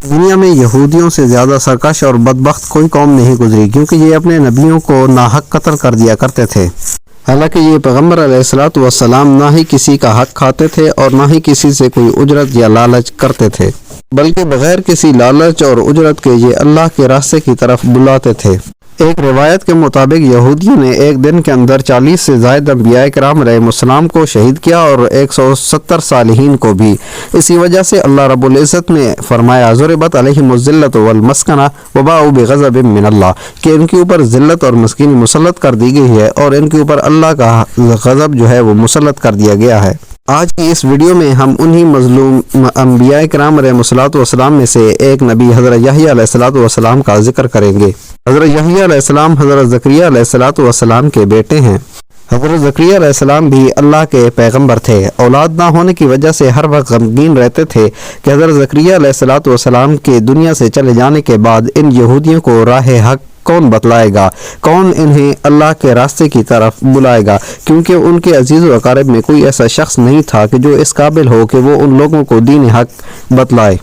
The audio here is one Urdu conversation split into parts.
دنیا میں یہودیوں سے زیادہ سرکش اور بدبخت کوئی قوم نہیں گزری، کیونکہ یہ اپنے نبیوں کو ناحق قتل کر دیا کرتے تھے۔ حالانکہ یہ پیغمبر علیہ الصلوۃ والسلام نہ ہی کسی کا حق کھاتے تھے اور نہ ہی کسی سے کوئی اجرت یا لالچ کرتے تھے، بلکہ بغیر کسی لالچ اور اجرت کے یہ اللہ کے راستے کی طرف بلاتے تھے۔ ایک روایت کے مطابق یہودیوں نے ایک دن کے اندر 40 سے زائد انبیاء کرام علیہ السلام کو شہید کیا اور 170 صالحین کو بھی۔ اسی وجہ سے اللہ رب العزت نے فرمایا ضربت علیہم الذلۃ والمسکنہ وباؤوا بغضب من اللہ، کہ ان کے اوپر ذلت اور مسکینی مسلط کر دی گئی ہے اور ان کے اوپر اللہ کا غضب جو ہے وہ مسلط کر دیا گیا ہے۔ آج کی اس ویڈیو میں ہم انہی مظلوم انبیاء کرام علیہ السلام میں سے ایک نبی حضرت یحییٰ علیہ السلام کا ذکر کریں گے۔ حضرت یحییٰ علیہ السلام حضرت زکریا علیہ السلام کے بیٹے ہیں۔ حضرت زکریا علیہ السلام بھی اللہ کے پیغمبر تھے۔ اولاد نہ ہونے کی وجہ سے ہر وقت غمگین رہتے تھے کہ حضرت زکریا علیہ السلام کے دنیا سے چلے جانے کے بعد ان یہودیوں کو راہ حق کون بتلائے گا، کون انہیں اللہ کے راستے کی طرف بلائے گا، کیونکہ ان کے عزیز و اقارب میں کوئی ایسا شخص نہیں تھا کہ جو اس قابل ہو کہ وہ ان لوگوں کو دین حق بتلائے۔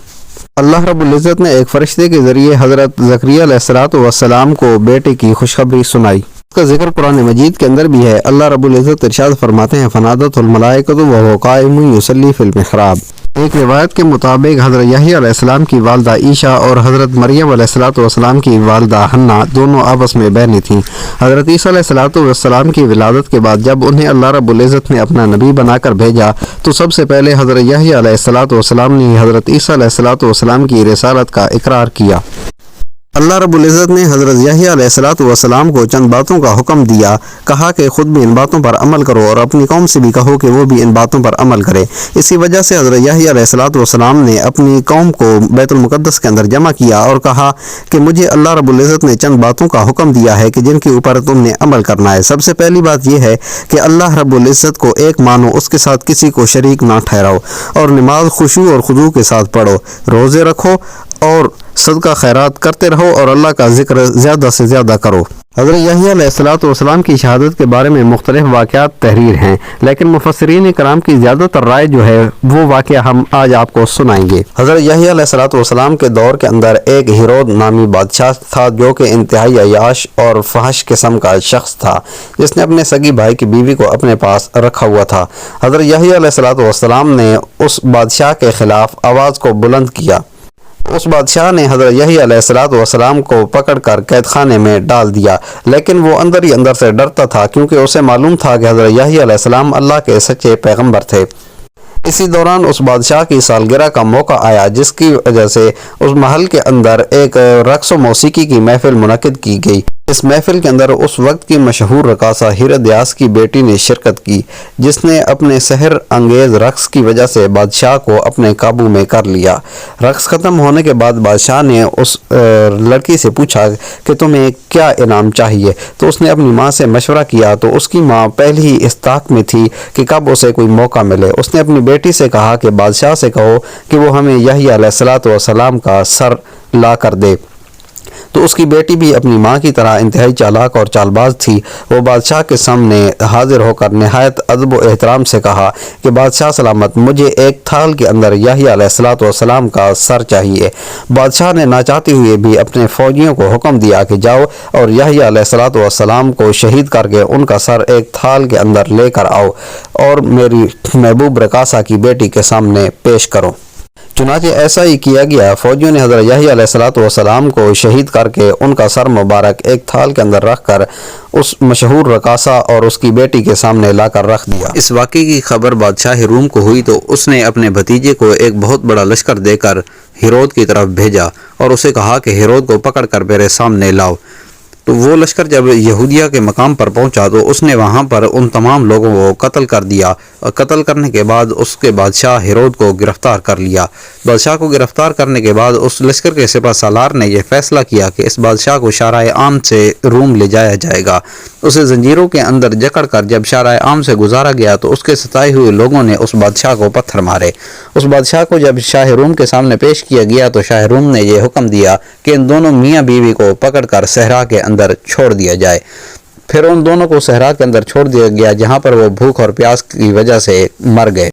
اللہ رب العزت نے ایک فرشتے کے ذریعے حضرت زکریا علیہ السلام کو بیٹے کی خوشخبری سنائی۔ اس کا ذکر قرآن مجید کے اندر بھی ہے۔ اللہ رب العزت ارشاد فرماتے ہیں فنادت الملائکۃ وہو قائم یصلی فی المحراب۔ ایک روایت کے مطابق حضرت یحییٰ علیہ السلام کی والدہ عیشا اور حضرت مریم علیہ السلام کی والدہ حنا دونوں آپس میں بہنیں تھیں۔ حضرت عیسیٰ علیہ السلام کی ولادت کے بعد جب انہیں اللہ رب العزت نے اپنا نبی بنا کر بھیجا تو سب سے پہلے حضرت یحییٰ علیہ السلام نے حضرت عیسیٰ علیہ السلام کی رسالت کا اقرار کیا۔ اللہ رب العزت نے حضرت یحییٰ علیہ السلام کو چند باتوں کا حکم دیا، کہا کہ خود بھی ان باتوں پر عمل کرو اور اپنی قوم سے بھی کہو کہ وہ بھی ان باتوں پر عمل کرے۔ اسی وجہ سے حضرت یحییٰ علیہ السلام نے اپنی قوم کو بیت المقدس کے اندر جمع کیا اور کہا کہ مجھے اللہ رب العزت نے چند باتوں کا حکم دیا ہے کہ جن کے اوپر تم نے عمل کرنا ہے۔ سب سے پہلی بات یہ ہے کہ اللہ رب العزت کو ایک مانو، اس کے ساتھ کسی کو شریک نہ ٹھہراؤ، اور نماز خشوع اور خضوع کے ساتھ پڑھو، روزے رکھو اور صدقہ خیرات کرتے رہو اور اللہ کا ذکر زیادہ سے زیادہ کرو۔ حضرت یحییٰ علیہ السلام کی شہادت کے بارے میں مختلف واقعات تحریر ہیں، لیکن مفسرین کرام کی زیادہ تر رائے جو ہے وہ واقعہ ہم آج آپ کو سنائیں گے۔ حضرت یحییٰ علیہ السلام کے دور کے اندر ایک ہیرود نامی بادشاہ تھا جو کہ انتہائی عیاش اور فحش قسم کا شخص تھا، جس نے اپنے سگی بھائی کی بیوی کو اپنے پاس رکھا ہوا تھا۔ حضرت یحییٰ علیہ السلام نے اس بادشاہ کے خلاف آواز کو بلند کیا۔ اس بادشاہ نے حضرت یحییٰ علیہ السلام کو پکڑ کر قید خانے میں ڈال دیا، لیکن وہ اندر ہی اندر سے ڈرتا تھا کیونکہ اسے معلوم تھا کہ حضرت یحییٰ علیہ السلام اللہ کے سچے پیغمبر تھے۔ اسی دوران اس بادشاہ کی سالگرہ کا موقع آیا، جس کی وجہ سے اس محل کے اندر ایک رقص و موسیقی کی محفل منعقد کی گئی۔ اس محفل کے اندر اس وقت کی مشہور رقاصہ ہیرودیاس کی بیٹی نے شرکت کی، جس نے اپنے سحر انگیز رقص کی وجہ سے بادشاہ کو اپنے قابو میں کر لیا۔ رقص ختم ہونے کے بعد بادشاہ نے اس لڑکی سے پوچھا کہ تمہیں کیا انعام چاہیے، تو اس نے اپنی ماں سے مشورہ کیا تو اس کی ماں پہلے ہی اس طاق میں تھی کہ کب اسے کوئی موقع ملے۔ اس نے اپنی بیٹی سے کہا کہ بادشاہ سے کہو کہ وہ ہمیں یحییٰ علیہ السلام کا سر لا کر دے۔ تو اس کی بیٹی بھی اپنی ماں کی طرح انتہائی چالاک اور چال باز تھی۔ وہ بادشاہ کے سامنے حاضر ہو کر نہایت ادب و احترام سے کہا کہ بادشاہ سلامت، مجھے ایک تھال کے اندر یحییٰ علیہ السلام کا سر چاہیے۔ بادشاہ نے نہ چاہتے ہوئے بھی اپنے فوجیوں کو حکم دیا کہ جاؤ اور یحییٰ علیہ السلام کو شہید کر کے ان کا سر ایک تھال کے اندر لے کر آؤ اور میری محبوب رقاصہ کی بیٹی کے سامنے پیش کرو۔ چنانچہ ایسا ہی کیا گیا۔ فوجیوں نے حضرت یحییٰ علیہ السلام کو شہید کر کے ان کا سر مبارک ایک تھال کے اندر رکھ کر اس مشہور رقاصہ اور اس کی بیٹی کے سامنے لا کر رکھ دیا۔ اس واقعے کی خبر بادشاہ روم کو ہوئی تو اس نے اپنے بھتیجے کو ایک بہت بڑا لشکر دے کر ہیرود کی طرف بھیجا اور اسے کہا کہ ہیرود کو پکڑ کر میرے سامنے لاؤ۔ تو وہ لشکر جب یہودیہ کے مقام پر پہنچا تو اس نے وہاں پر ان تمام لوگوں کو قتل کر دیا، اور قتل کرنے کے بعد اس کے بادشاہ ہیرود کو گرفتار کر لیا۔ بادشاہ کو گرفتار کرنے کے بعد اس لشکر کے سپہ سالار نے یہ فیصلہ کیا کہ اس بادشاہ کو شارع عام سے روم لے جایا جائے گا۔ اسے زنجیروں کے اندر جکڑ کر جب شارع عام سے گزارا گیا تو اس کے ستائے ہوئے لوگوں نے اس بادشاہ کو پتھر مارے۔ اس بادشاہ کو جب شاہ روم کے سامنے پیش کیا گیا تو شاہ روم نے یہ حکم دیا کہ ان دونوں میاں بیوی کو پکڑ کر صحرا کے اندر چھوڑ دیا جائے۔ پھر ان دونوں کو صحرا کے اندر چھوڑ دیا گیا، جہاں پر وہ بھوک اور پیاس کی وجہ سے مر گئے۔